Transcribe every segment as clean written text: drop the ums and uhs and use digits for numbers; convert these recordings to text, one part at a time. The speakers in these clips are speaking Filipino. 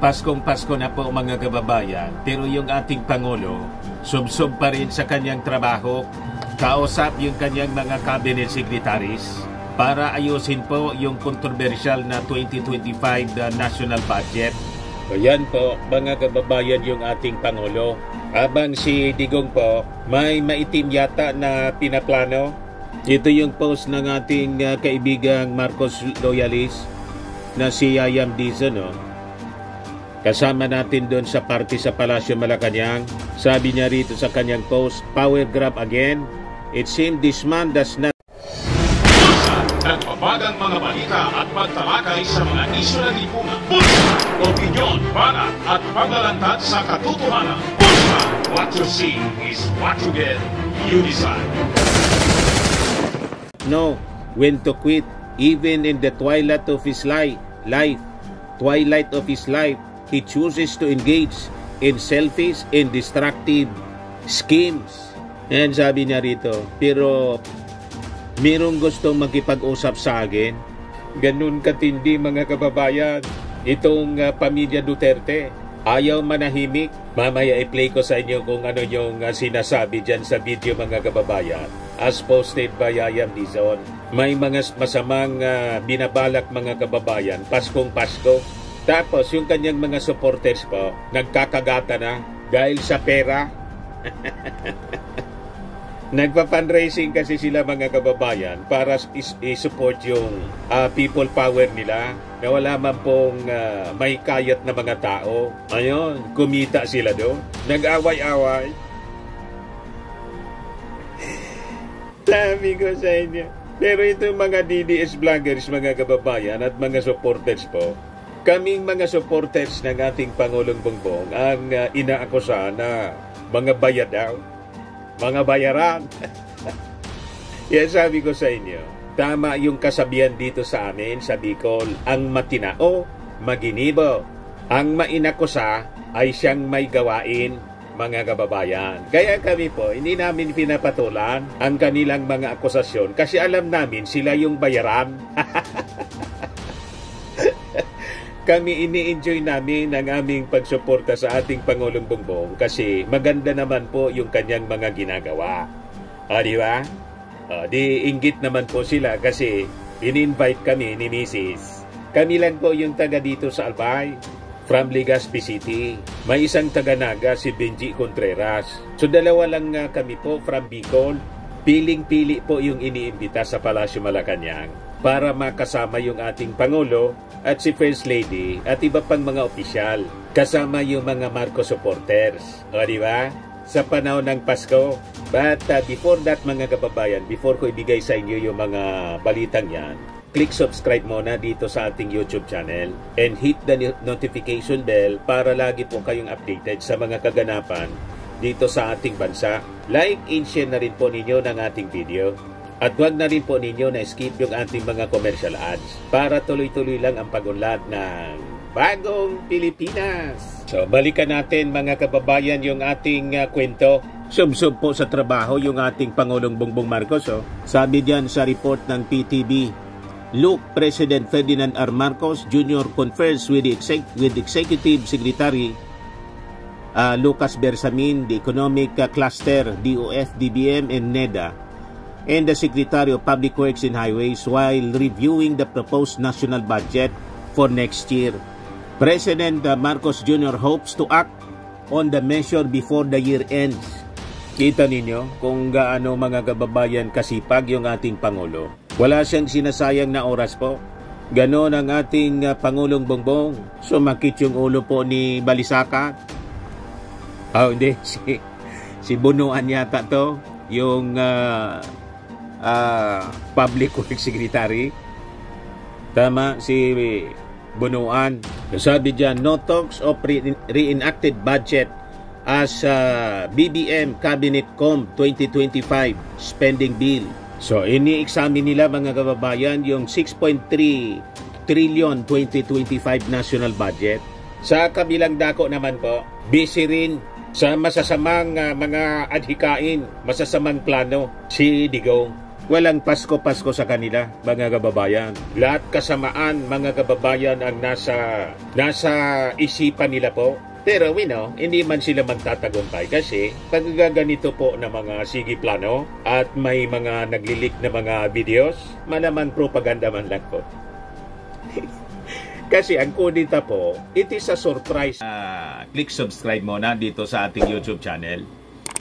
Paskong Pasko na po mga kababayan, pero yung ating Pangulo, subsob pa rin sa kanyang trabaho, kausap yung kanyang mga cabinet secretaries para ayusin po yung controversial na 2025 national budget. So yan po mga kababayan yung ating Pangulo. Habang si Digong po, may maitim yata na pinaplano. Ito yung post ng ating kaibigang Marcos Loyalist na si Yayam Dizon, no? Kasama natin doon sa party sa Palasyo Malacanang. Sabi niya rito sa kanyang post, power grab again. It seems this man does not... Nagpapagang mga balita at pagtalakay sa mga isyu ng lipunan. Bulsa! Opinyon, banat at paglalantad sa katotohanan. Bulsa! What you see is what you get. You decide. No, when to quit. Even in the twilight of his life, he chooses to engage in selfish and destructive schemes. Ayan sabi niya rito. Pero mayroong gustong makipag-usap sa akin. Ganun katindi mga kababayan. Itong pamilya Duterte. Ayaw manahimik. Mamaya i-play ko sa inyo kung ano yung sinasabi dyan sa video mga kababayan. As posted by Yayam Dizon. May mga masamang binabalak mga kababayan. Paskong Pasko. Tapos yung kanyang mga supporters po, nagkakagata na dahil sa pera. Nagpa-fundraising kasi sila mga kababayan para i-support yung people power nila na wala man pong may kayat na mga tao. Ayun, kumita sila doon. Nag-away-away. Sabi ko sa inyo. Pero itong mga DDS vloggers mga kababayan at mga supporters po, kaming mga supporters ng ating Pangulong Bongbong ang inaakusahan na mga bayad daw. Mga bayaran. Yan sabi ko sa inyo. Tama yung kasabihan dito sa amin sa Bicol. Ang matinao, maginibo. Ang mainakusa ay siyang may gawain mga kababayan. Kaya kami po, hindi namin pinapatulan ang kanilang mga akusasyon kasi alam namin sila yung bayaran. Kami ini-enjoy namin ang aming pagsuporta sa ating Pangulong Bongbong kasi maganda naman po yung kanyang mga ginagawa. Di ba? Di inggit naman po sila kasi in-invite kami ni Mrs. Kami lang po yung taga dito sa Albay from Legazpi City. May isang taga Naga si Benji Contreras. So dalawa lang kami po from Bicol. Piling-pili po yung iniimbita sa Palasyo Malacanang para makasama yung ating Pangulo at si First Lady at iba pang mga opisyal. Kasama yung mga Marcos supporters. O di ba? Sa panahon ng Pasko. But before that mga kababayan, before ko ibigay sa inyo yung mga balitang yan, click subscribe muna dito sa ating YouTube channel and hit the notification bell para lagi po kayong updated sa mga kaganapan dito sa ating bansa. Like and share na rin po ninyo ng ating video. At huwag na rin po ninyo na skip yung ating mga commercial ads para tuloy-tuloy lang ang pag-unlad ng Bagong Pilipinas. So balikan natin mga kababayan yung ating kwento. Sub-sub po sa trabaho yung ating Pangulong Bongbong Marcos. Sabi diyan sa report ng PTV, Look, President Ferdinand R. Marcos Jr. confers with Executive Secretary Lucas Bersamin, the Economic Cluster, DOF, DBM, and NEDA, and the Secretary of Public Works and Highways while reviewing the proposed national budget for next year. President Marcos Jr. hopes to act on the measure before the year ends. Kita ninyo kung gaano mga kababayan kasipag yung ating Pangulo. Wala siyang sinasayang na oras po. Ganon ang ating Pangulong Bongbong. Sumakit yung ulo po ni Balisaka. Hindi. Si Bunuan yata to. Yung Public Works Secretary. Tama, si Bunuan. Sabi dyan, no talks of reenacted budget as BBM Cabinet Com 2025 spending bill. So, ini-examine nila mga kababayan yung 6.3 trillion 2025 national budget. Sa kabilang dako naman po, busy rin sa masasamang mga adhikain, masasamang plano si Digong. Walang Pasko-Pasko sa kanila, mga kababayan. Lahat kasamaan, mga kababayan, ang nasa isipan nila po. Pero hindi man sila magtatagumpay kasi pag ganito po na mga sige plano at may mga naglilik na mga videos, malamang propaganda man lang po. Kasi ang kudita po, it is a surprise. Click subscribe muna dito sa ating YouTube channel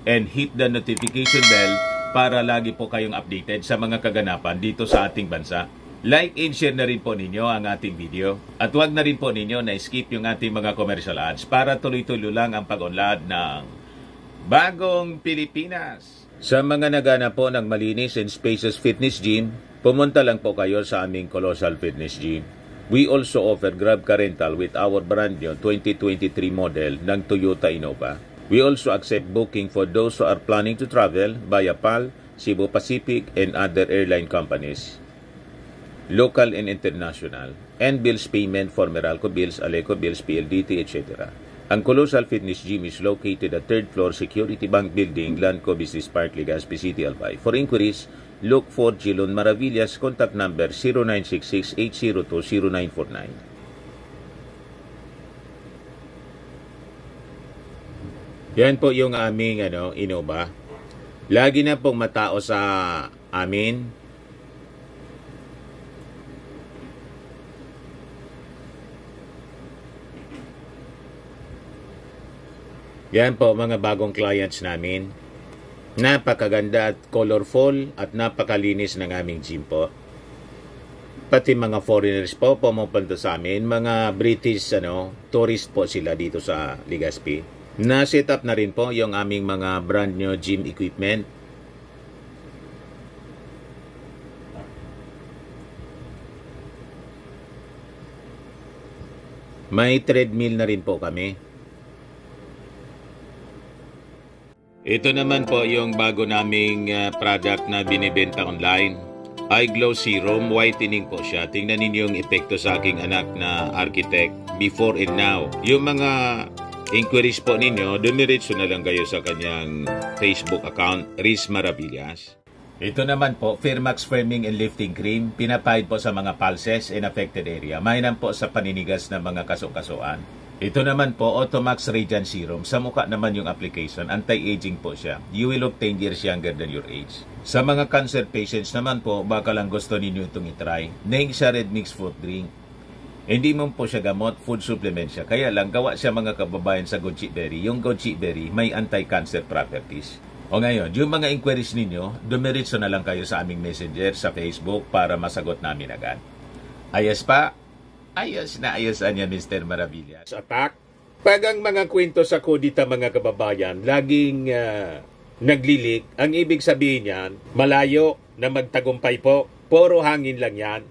and hit the notification bell para lagi po kayong updated sa mga kaganapan dito sa ating bansa. Like and share na rin po ninyo ang ating video. At huwag na rin po ninyo na skip yung ating mga commercial ads para tuloy-tuloy lang ang pag-unlad ng Bagong Pilipinas. Sa mga nagana po ng malinis and spacious fitness gym, pumunta lang po kayo sa aming Colossal Fitness Gym. We also offer Grab Car Rental with our brand new 2023 model ng Toyota Innova. We also accept booking for those who are planning to travel via PAL, Cebu Pacific, and other airline companies, local and international, and bills payment for Meralco Bills, Aleco Bills, PLDT, etc. Ang Colossal Fitness Gym is located at 3rd floor Security Bank Building, Lanco Business Park, Legazpi City, Albay. For inquiries, look for Gilon Maravillas, contact number 0966-802-0949. Yan po yung aming Innova. Lagi na pong matao sa amin. Yan po mga bagong clients namin. Napakaganda at colorful at napakalinis ng aming gym po. Pati mga foreigners po pumupunta sa amin, mga British tourist po sila dito sa Legazpi. Na-set up na rin po yung aming mga brand new gym equipment. May treadmill na rin po kami. Ito naman po yung bago naming product na binibenta online. Eye Glow Serum, whitening po siya. Tingnan ninyo yung epekto sa aking anak na architect before and now. Yung mga inquiries po ninyo, dumiretso na lang kayo sa kanyang Facebook account, Riz Maravillas. Ito naman po, Firmax Firming and Lifting Cream, pinapahid po sa mga pulses and affected area. Mainam po sa paninigas ng mga kasukasuan. Ito naman po, Automax Radiant Serum. Sa mukha naman yung application, anti-aging po siya. You will look 10 years younger than your age. Sa mga cancer patients naman po, baka lang gusto ninyo itong itry. Naing siya red mixed fruit drink. Hindi mo po siya gamot, food supplement siya. Kaya lang, gawa siya mga kababayan sa goji berry. Yung goji berry, may anti-cancer properties. O ngayon, yung mga inquiries ninyo, dumiretso na lang kayo sa aming messenger sa Facebook para masagot namin agad. Ayos pa? Ayos na ayosan niya, Mr. Maravillas. Attack? Pag ang mga kwento sa kodita mga kababayan, laging naglilik, ang ibig sabihin niyan, malayo na magtagumpay po. Puro hangin lang yan.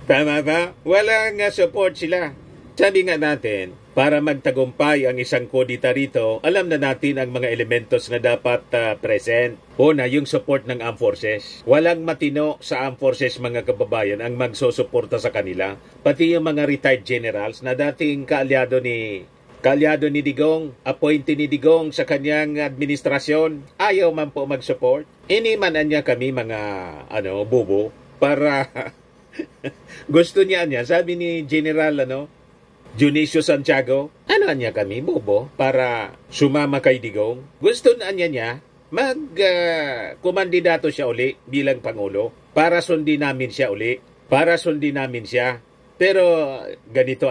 Tama ba? Walang support sila. Sabi nga natin, para magtagumpay ang isang kodita rito, alam na natin ang mga elementos na dapat present. Una, yung support ng Armed Forces. Walang matino sa Armed Forces mga kababayan ang magsusuporta sa kanila. Pati yung mga retired generals na dating kaalyado ni Digong, appointee ni Digong sa kanyang administrasyon, ayaw man po mag-support. Inimanan niya kami mga bubo para gusto niya. Sabi ni General Dionisio Santiago, niya kami bobo para sumama kay Digong. Gusto niya mag-kumandidato siya uli bilang Pangulo para sundin namin siya uli. Pero ganito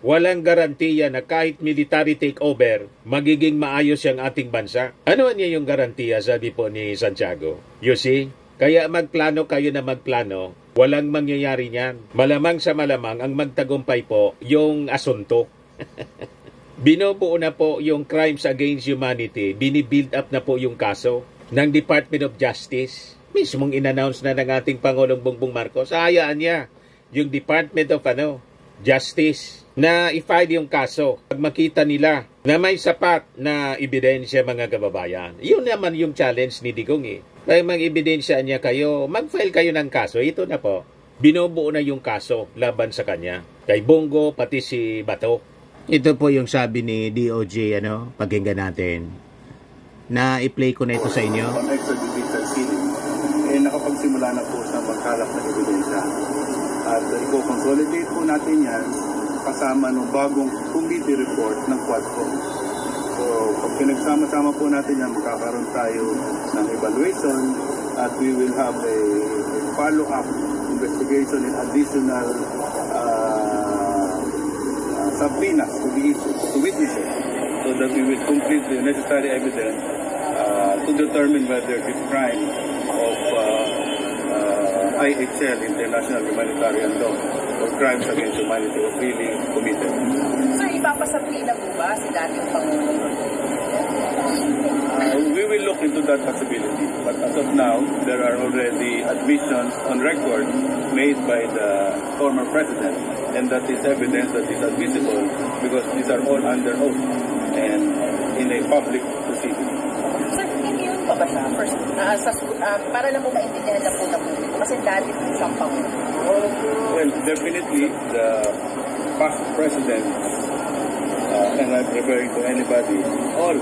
walang garantiya na kahit military takeover, magiging maayos yung ating bansa. Ano yung garantiya, sabi po ni Santiago? You see? Kaya magplano kayo na magplano, walang mangyayari niyan. Malamang sa malamang ang magtagumpay po yung asunto. Binubuo na po yung crimes against humanity, binibuild up na po yung kaso ng Department of Justice. Mismong in-announce na ng ating Pangulong Bongbong Marcos, hayaan niya yung Department of Justice na i-file yung kaso. Pag makita nila na may sapat na ebidensya mga kababayan, yun naman yung challenge ni Digong May mag-ebidensya niya kayo, mag-file kayo ng kaso. Ito na po, binubuo na yung kaso laban sa kanya. Kay Bongo, pati si Bato. Ito po yung sabi ni DOJ, pakinggan natin. na i-play ko na ito sa inyo? On extrajudicial killing, nakapagsimula na po sa magkalap na ebidensya. At i-consolidate po natin yan kasama ng bagong committee report ng Quadcom. So, pag pinagsama-sama po natin yan, magkakaroon tayo ng evaluation at we will have a follow-up investigation and additional subpoenas to be issued to witnesses so that we will complete the necessary evidence to determine whether this crime of IHL, International Humanitarian Law, or crimes against humanity was really committed. Sir, ipapasabina po ba si dating Pangulong? We will look into that possibility, but as of now, there are already admissions on record made by the former president, and that is evidence that is admissible because these are all under oath and in a public proceeding. Sir, immune pa ba siya? First, para lang po maintindihan na po na po, kasi dati po siyang Pangulo. Well, definitely, the past presidents, and I'm referring to anybody, all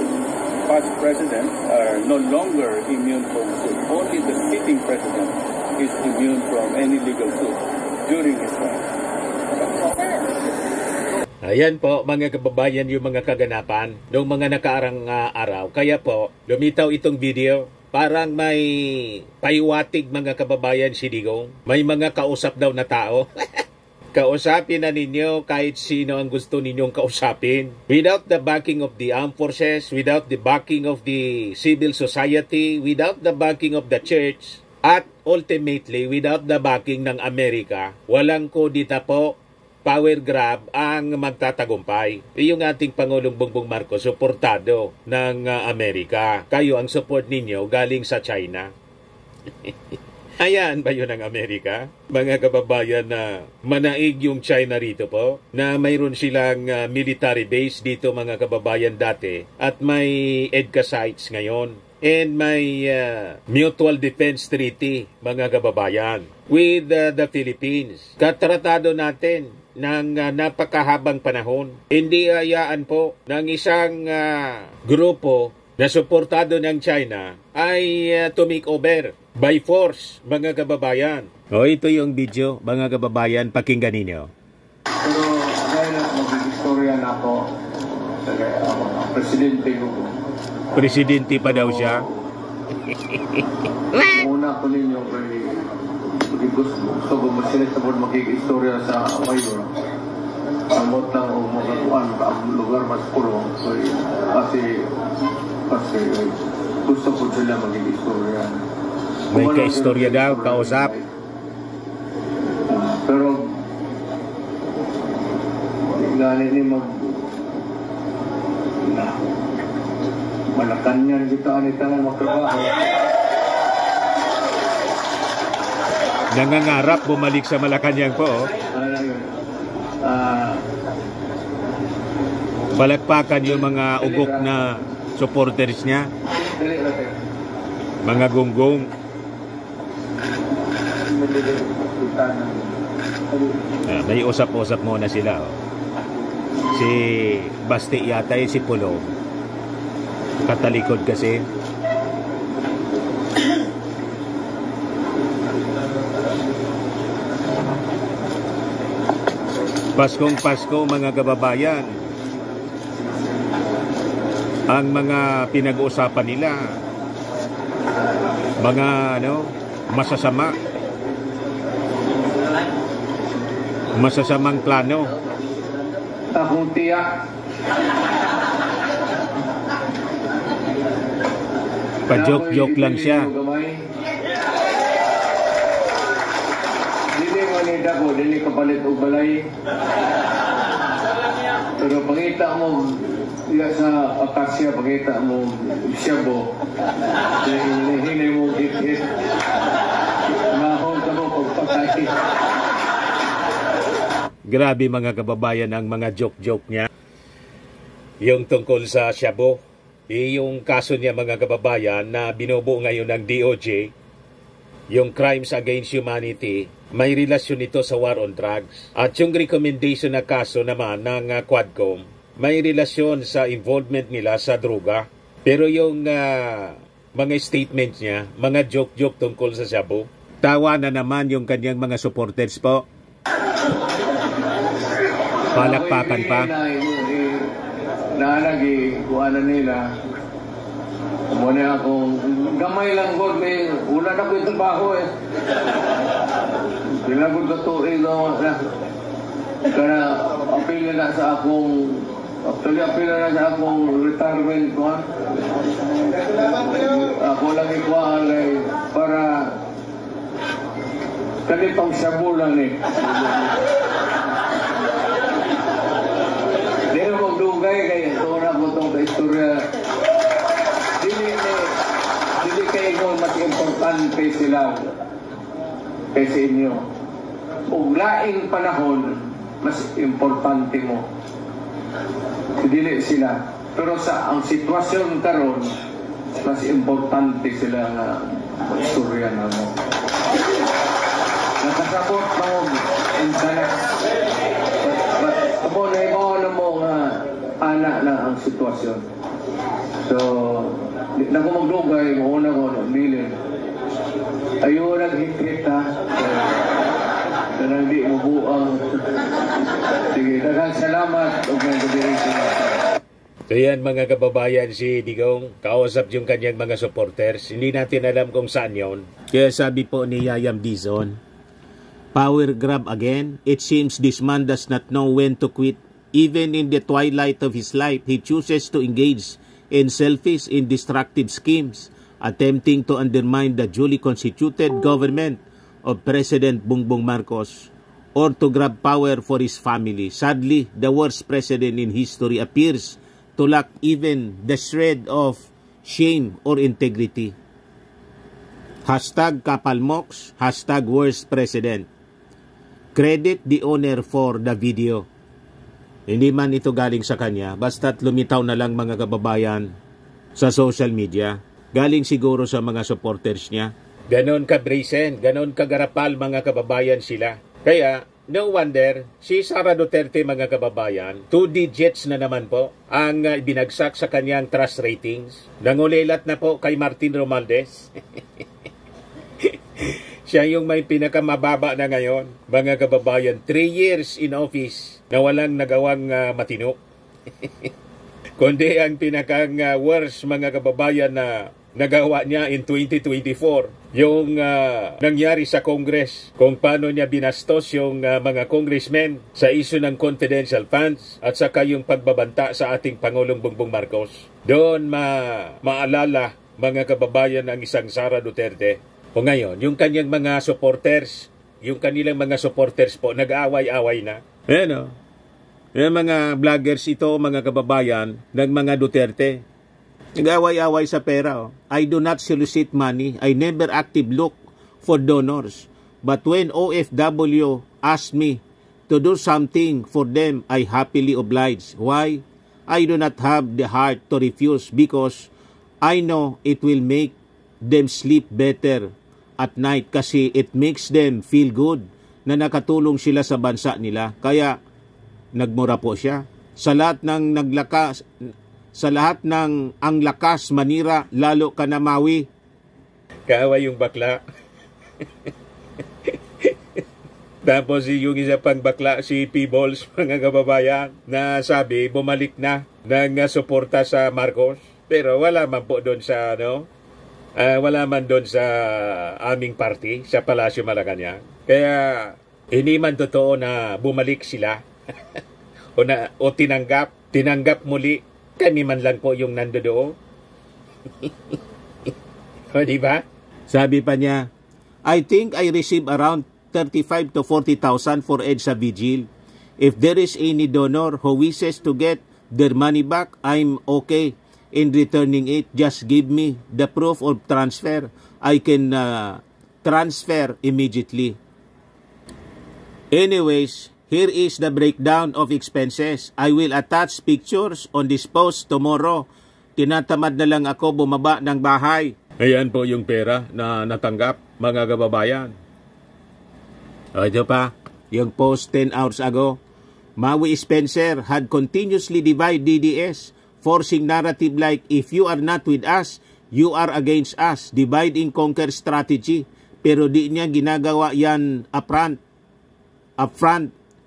past presidents are no longer immune from suit. Only the sitting president is immune from any legal suit during his time. Ayan po mga kababayan yung mga kaganapan noong mga nakaarang araw. Kaya po lumitaw itong video. Parang may paiwatig mga kababayan si Digong. May mga kausap daw na tao. Kausapin na ninyo kahit sino ang gusto ninyong kausapin. Without the backing of the armed forces, without the backing of the civil society, without the backing of the church, at ultimately without the backing ng Amerika, walang kodita po, power grab ang magtatagumpay. Yung ating Pangulong Bongbong Marcos, suportado ng Amerika. Kayo ang support ninyo galing sa China. Ayan ba yun ang Amerika? Mga kababayan na manaig yung China rito po, na mayroon silang military base dito mga kababayan dati, at may EDCA sites ngayon. And may Mutual Defense Treaty, mga kababayan, with the Philippines. Katratado natin ng napakahabang panahon. Hindi hayaan po ng isang grupo na suportado ng China ay to make over by force, mga kababayan. O ito yung video, mga kababayan, pakinggan ninyo. Pero dahil mag-istorya na ako, presidente ko. Presidente pa daw siya. Una ko ninyo kay gusto ko masinasabot mag-istorya sa mayor. Amot lang o magatuan ka ang lugar mas pulong. Kasi gusto ko sila mag-istorya. May ka-istorya daw, kausap. Pero gani ni Malacanang kita ni tanan magtrabaho. Nangangarap bumalik sa Malacanang po. Palakpakan yung mga ugok na supporters niya. Mga gunggong. May usap-usap muna sila. Si Basti yata si Pulong. Katalikod kasi. Paskong Pasko mga kababayan. Ang mga pinag-uusapan nila, mga masasama. Masasamang plano. Akong tiyak. Pa-joke-joke lang siya. Dili manida ko, dili kapalit og balay. Pero pangita mo sa akasya, pangita mo siyabo. Hinay mo git-git. Mahon ka mo pagpatay. Grabe mga kababayan ang mga joke-joke niya. Yung tungkol sa Shabu, yung kaso niya mga kababayan na binubuo ngayon ng DOJ, yung crimes against humanity, may relasyon ito sa war on drugs. At yung recommendation na kaso naman ng Quadcom, may relasyon sa involvement nila sa droga. Pero yung mga statements niya, mga joke-joke tungkol sa shabu, tawa na naman yung kanyang mga supporters po. Palakpakan pa. Nalagi, kuha na nila. Muna akong gamay lang ko, may una na ko yung trabaho eh. Pinagod na tuloy na. Kaya apil na sa akong, actually apil na sa akong retirement ko. Ako lang ikuha para kanipang shabu lang eh. Hindi mo magdugay kaya ito na po itong kaistorya. Hindi kayo mas importante sila kaysa inyo. Kung laing panahon, mas importante mo. Hindi sila. Pero sa ang sitwasyon karon, mas importante sila na istorya na mo. Nakasabot mo ang sana. Abo na mo nga anak na ang sitwasyon. So, di na ko magdugay, mauna ko na bilin. Ayaw naghikrit ha. Kaya hindi mo buang. Sige, daghang salamat. Okay, So yan mga kababayan, si Digong, kausap yung kanyang mga supporters. Hindi natin alam kung saan yon. Kaya sabi po ni Yayam Dizon, power grab again. It seems this man does not know when to quit. Even in the twilight of his life, he chooses to engage in selfish and destructive schemes, attempting to undermine the duly constituted government of President Bongbong Marcos or to grab power for his family. Sadly, the worst president in history appears to lack even the shred of shame or integrity. Hashtag Kapalmox, hashtag worst president. Credit the owner for the video. Hindi man ito galing sa kanya, basta't lumitaw na lang mga kababayan sa social media. Galing siguro sa mga supporters niya. Ganon ka-brazen, ganon kagarapal mga kababayan sila. Kaya, no wonder, si Sara Duterte mga kababayan, 2 digits na naman po ang binagsak sa kanyang trust ratings. Nangulilat na po kay Martin Romualdez. Siya yung may pinakamababa na ngayon. Mga kababayan, 3 years in office na walang nagawang matino. Kundi ang pinakang worst mga kababayan na nagawa niya in 2024. Yung nangyari sa Congress, kung paano niya binastos yung mga congressmen sa issue ng confidential funds at saka yung pagbabanta sa ating Pangulong Bongbong Marcos. Doon maalala mga kababayan ang isang Sara Duterte. O ngayon, yung kanyang mga supporters, yung kanilang mga supporters po, nag-aaway-away na. Ayan o. Yung mga vloggers ito, mga kababayan, ng mga Duterte. Nag-aaway-aaway sa pera. Oh. I do not solicit money. I never active look for donors. But when OFW asked me to do something for them, I happily oblige. Why? I do not have the heart to refuse because I know it will make them sleep better at night kasi it makes them feel good na nakatulong sila sa bansa nila. Kaya nagmura po siya. Sa lahat ng naglakas, sa lahat ng ang lakas manira, lalo ka na mawi. Kaaway yung bakla. Tapos yung isa pang bakla, si P-Balls, mga kababayan, na sabi, bumalik na ng suporta sa Marcos. Pero wala man po doon sa, wala man doon sa aming party, sa Palasyo Malacanang. Kaya, hindi man totoo na bumalik sila. o tinanggap muli. Kami man lang po yung nandoon. O, diba? Sabi pa niya, I think I received around 35 to 40,000 for EDSA Vigil. If there is any donor who wishes to get their money back, I'm okay in returning it. Just give me the proof of transfer. I can transfer immediately. Anyways, here is the breakdown of expenses. I will attach pictures on this post tomorrow. Tinatamad na lang ako bumaba ng bahay. Ayan po yung pera na natanggap, mga kababayan. O, ito pa, yung post 10 hours ago. Maui Spencer had continuously divided DDS forcing narrative like, if you are not with us, you are against us. Divide and conquer strategy. Pero di niya ginagawa yan upfront.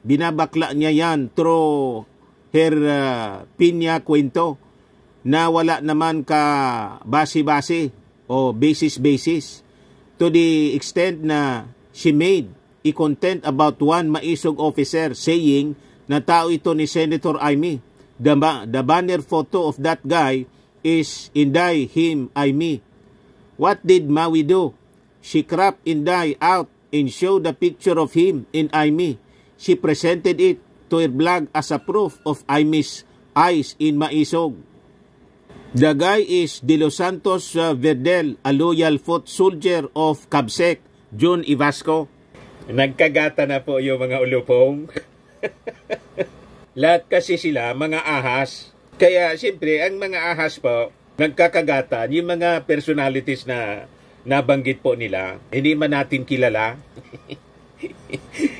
Binabakla niya yan through her pinya kwento na wala naman ka base-base o basis-basis. To the extent na she made a content about one maisog officer saying na tao ito ni Senator Amy. The banner photo of that guy is Inday, him, Amy. What did Maui do? She cropped Inday out and showed the picture of him in Amy. She presented it to her blog as a proof of Amy's eyes in maisog. The guy is De Los Santos Verdel, a loyal foot soldier of Cabsec, June Ivasco. Nagkagata na po yung mga ulupong. Lahat kasi sila mga ahas. Kaya siyempre ang mga ahas po, nagkakagatan yung mga personalities na nabanggit po nila. Hindi man natin kilala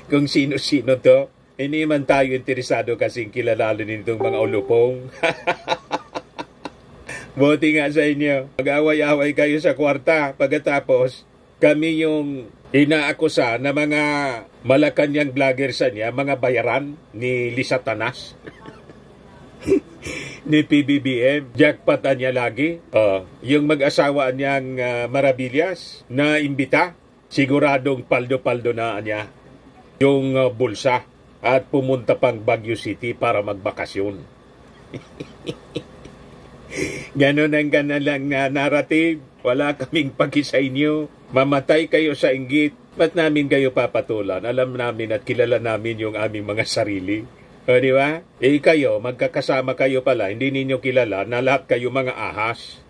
kung sino-sino to. Hindi man tayo interesado kasing kilala nitong mga ulupong. Buti nga sa inyo. Mag-away-away kayo sa kwarta. Pagkatapos, kami yung inaakusa na mga Malacanang vlogger sa niya, mga bayaran ni Lisa Tanas. Ni PBBM. Jackpotan niya lagi. Yung mag-asawa niyang Maravillas na imbita, siguradong paldo-paldo na niya yung bulsa at pumunta pang Baguio City para magbakasyon. Ganon ang kanilang narrative. Wala kaming paki sa inyo. Mamatay kayo sa inggit. Ba't namin kayo papatulan? Alam namin at kilala namin yung aming mga sarili. O, di ba? Kayo, magkakasama kayo pala. Hindi ninyo kilala na lahat kayo mga ahas.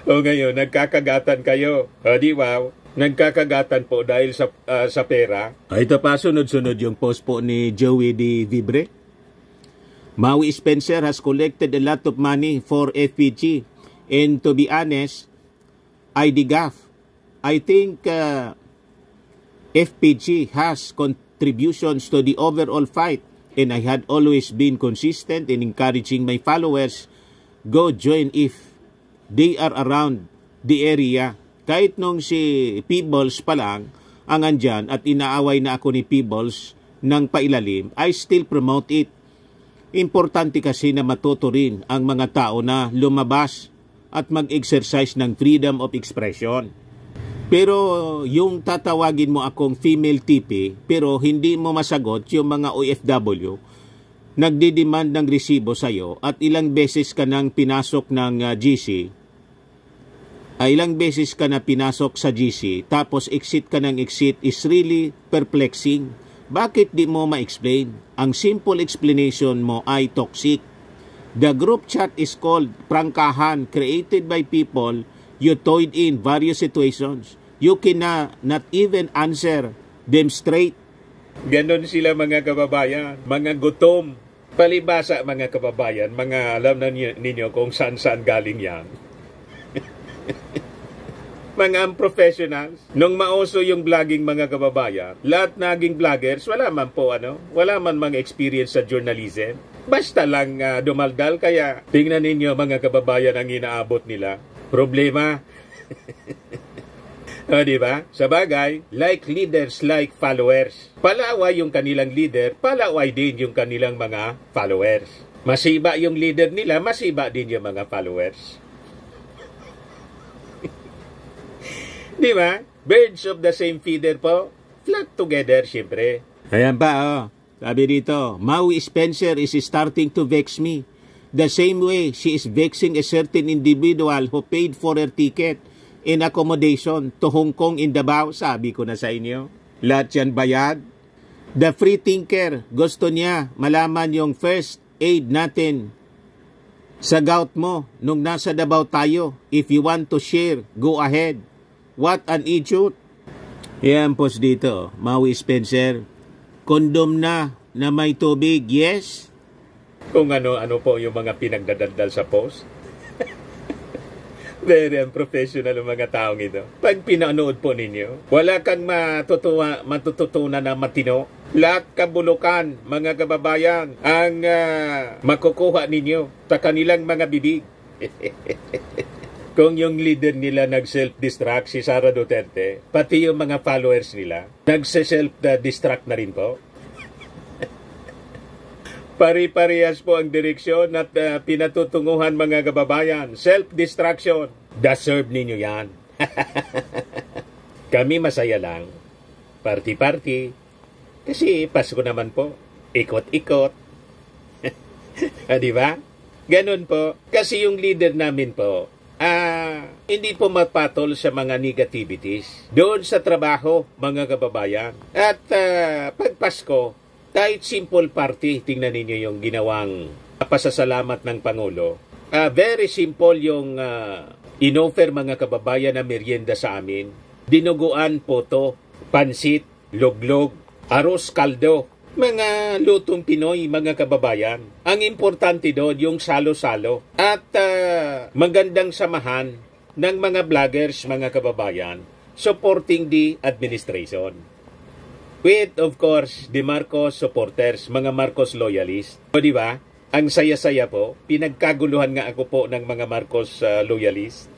O ngayon, nagkakagatan kayo. O, di ba? Nagkakagatan po dahil sa pera. Ito pa, sunod-sunod yung post po ni Joey D. Vibre. Maui Spencer has collected a lot of money for FPG. And to be honest, I think FPG has contributions to the overall fight. And I had always been consistent in encouraging my followers, go join if they are around the area. Kahit nung si Peebles pa lang ang andyan at inaaway na ako ni Peebles ng pailalim, I still promote it. Importante kasi na matuto rin ang mga tao na lumabas at mag-exercise ng freedom of expression. Pero yung tatawagin mo akong female TP pero hindi mo masagot yung mga OFW, nagdidemand ng resibo sa'yo at ilang beses ka nang pinasok ng GC, ilang beses ka na pinasok sa GC tapos exit ka ng exit is really perplexing. Bakit di mo ma-explain? Ang simple explanation mo ay toxic. The group chat is called prangkahan, created by people you toyed in various situations. You cannot not even answer them straight. Ganon sila mga kababayan, mga gutom. Palibasa mga kababayan, mga alam na ninyo kung saan-saan galing yan. Mga professionals. Nung mauso yung vlogging mga kababayan, lahat naging vloggers, wala man mga experience sa journalism. Basta lang dumaldal, kaya tingnan ninyo mga kababayan ang inaabot nila. Problema. O, diba? Sa bagay, like leaders, like followers. Palaway yung kanilang leader, palaway din yung kanilang mga followers. Masiba yung leader nila, masiba din yung mga followers. Di ba? Birds of the same feather po. Flock together, syempre. Ayan pa, sabi dito, Maui Spencer is starting to vex me. The same way she is vexing a certain individual who paid for her ticket in accommodation to Hong Kong in Davao. Sabi ko na sa inyo. Lahat yan bayad. The free thinker, gusto niya malaman yung first aid natin sa gout mo nung nasa Davao tayo. If you want to share, go ahead. What an idiot. Yan post dito, Maui Spencer. Kondom na may tubig, yes? Kung ano-ano po yung mga pinagdadaldal sa post. Very unprofessional ang mga taong ito. Pag pinanood po ninyo, wala kang matututunan na matino. Lahat kabulukan, mga kababayan, ang makukuha ninyo sa kanilang mga bibig. Kung yung leader nila nag-self-destruct, si Sara Duterte, pati yung mga followers nila, nag-self-destruct na rin po. Pari-parehas po ang direksyon at pinatutunguhan, mga kababayan. Self-destruction. Deserve ninyo yan. Kami masaya lang. Party-party. Kasi Pasko naman po. Ikot-ikot. Di ba? Ganun po. Kasi yung leader namin po, hindi po mapatol sa mga negativities. Doon sa trabaho, mga kababayan. At pag Pasko, kahit simple party, tingnan ninyo yung ginawang pasasalamat ng Pangulo. Very simple yung inoffer, mga kababayan, na merienda sa amin. Dinuguan, poto, pansit, loglog, arroz kaldo. Mga lutong Pinoy, mga kababayan. Ang importante doon, yung salo-salo. At magandang samahan ng mga vloggers, mga kababayan, supporting the administration. With, of course, the Marcos supporters, mga Marcos loyalists. O di ba? Ang saya-saya po. Pinagkaguluhan nga ako po ng mga Marcos loyalists.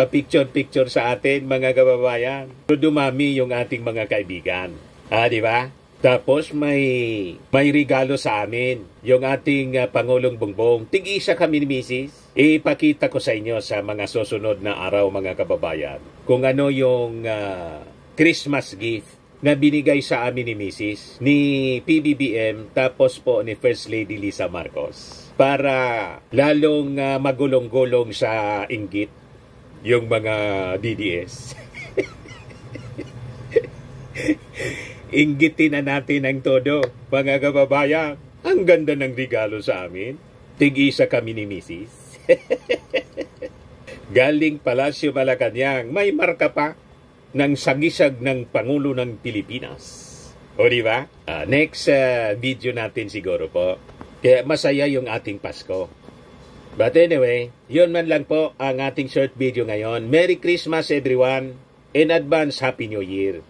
Pa-picture-picture sa atin, mga kababayan. Dumami yung ating mga kaibigan. Di ba? Tapos may regalo sa amin. Yung ating Pangulong Bongbong. Tig-isa kami ni Mrs. Ipakita ko sa inyo sa mga susunod na araw, mga kababayan, kung ano yung Christmas gift na binigay sa amin ni Mrs. ni PBBM, tapos po ni First Lady Lisa Marcos, para lalong magulong-gulong sa inggit yung mga DDS. Inggitin na natin ang todo, mga kababayan. Ang ganda ng regalo sa amin. Tig-isa kami ni Mrs. Galing Palasyo Malacanang, may marka pa ng sagisag ng Pangulo ng Pilipinas. O di ba? Next video natin siguro po. Kaya masaya yung ating Pasko. But anyway, yun man lang po ang ating short video ngayon. Merry Christmas everyone. In advance, Happy New Year.